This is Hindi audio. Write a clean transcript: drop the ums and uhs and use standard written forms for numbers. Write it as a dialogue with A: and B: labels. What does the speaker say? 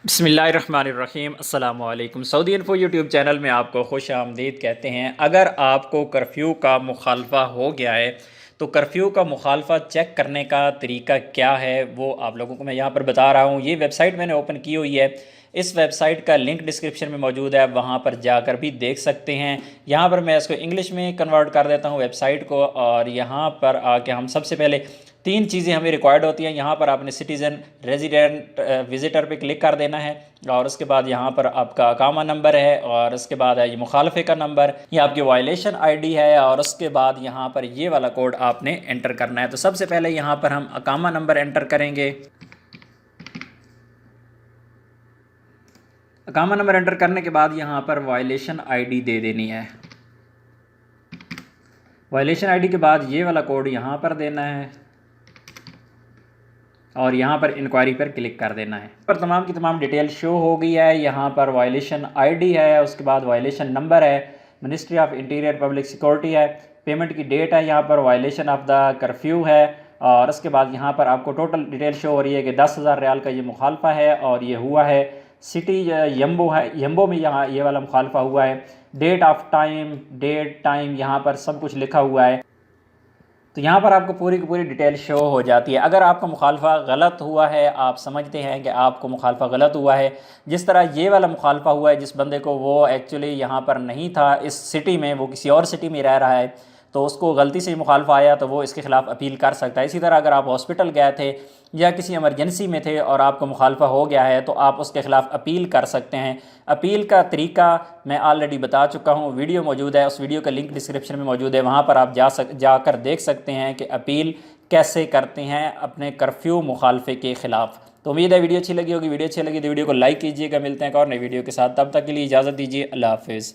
A: बिस्मिल्लाहिर्रहमानिर्रहीम अस्सलामु अलैकुम। सऊदी इन्फो यूट्यूब चैनल में आपको खुश आमदीद कहते हैं। अगर आपको कर्फ्यू का मुखालफा हो गया है तो कर्फ्यू का मुखालफा चेक करने का तरीका क्या है वो आप लोगों को मैं यहाँ पर बता रहा हूँ। ये वेबसाइट मैंने ओपन की हुई है। इस वेबसाइट का लिंक डिस्क्रिप्शन में मौजूद है, आप वहाँ पर जाकर भी देख सकते हैं। यहाँ पर मैं इसको इंग्लिश में कन्वर्ट कर देता हूँ वेबसाइट को, और यहाँ पर आके हम सबसे पहले तीन चीज़ें हमें रिक्वायर्ड होती हैं। यहाँ पर आपने सिटीज़न, रेजिडेंट, विजिटर पे क्लिक कर देना है, और उसके बाद यहाँ पर आपका अकामा नंबर है, और उसके बाद है ये मुखालफे का नंबर, ये आपकी वायलेशन आईडी है, और उसके बाद यहाँ पर ये वाला कोड आपने एंटर करना है। तो सबसे पहले यहाँ पर हम अकामा नंबर एंटर करेंगे। अकामा नंबर एंटर करने के बाद यहाँ पर वायलेशन आईडी दे देनी है। वायलेशन आईडी के बाद ये वाला कोड यहाँ पर देना है, और यहाँ पर इंक्वायरी पर क्लिक कर देना है। पर तमाम की तमाम डिटेल शो हो गई है। यहाँ पर वायलेशन आईडी है, उसके बाद वायलेशन नंबर है, ministry of interior public security है, पेमेंट की डेट है, यहाँ पर वायलेशन ऑफ द कर्फ्यू है, और उसके बाद यहाँ पर आपको टोटल डिटेल शो हो रही है कि 10,000 रियाल का ये मुखालफा है, और ये हुआ है सिटी यम्बो है, यम्बो में यहाँ ये वाला मुखालफा हुआ है। Date of time, date time यहाँ पर सब कुछ लिखा हुआ है। तो यहाँ पर आपको पूरी की पूरी डिटेल शो हो जाती है। अगर आपका मुखालफा गलत हुआ है, आप समझते हैं कि आपको मुखालफा गलत हुआ है, जिस तरह ये वाला मुखालफा हुआ है जिस बंदे को, वो एक्चुअली यहाँ पर नहीं था इस सिटी में, वो किसी और सिटी में रह रहा है, तो उसको गलती से मुखालफा आया तो वो इसके ख़िलाफ़ अपील कर सकता है। इसी तरह अगर आप हॉस्पिटल गए थे या किसी इमरजेंसी में थे और आपको मुखालफा हो गया है तो आप उसके ख़िलाफ़ अपील कर सकते हैं। अपील का तरीका मैं ऑलरेडी बता चुका हूँ, वीडियो मौजूद है, उस वीडियो का लिंक डिस्क्रिप्शन में मौजूद है, वहाँ पर आप जाकर देख सकते हैं कि अपील कैसे करते हैं अपने कर्फ्यू मुखालफे के ख़िलाफ़। तो उम्मीद है वीडियो अच्छी लगी होगी। वीडियो अच्छी लगी तो वीडियो को लाइक कीजिएगा। मिलते हैं एक और नई वीडियो के साथ, तब तक के लिए इजाज़त दीजिए। अल्लाह हाफ़िज़।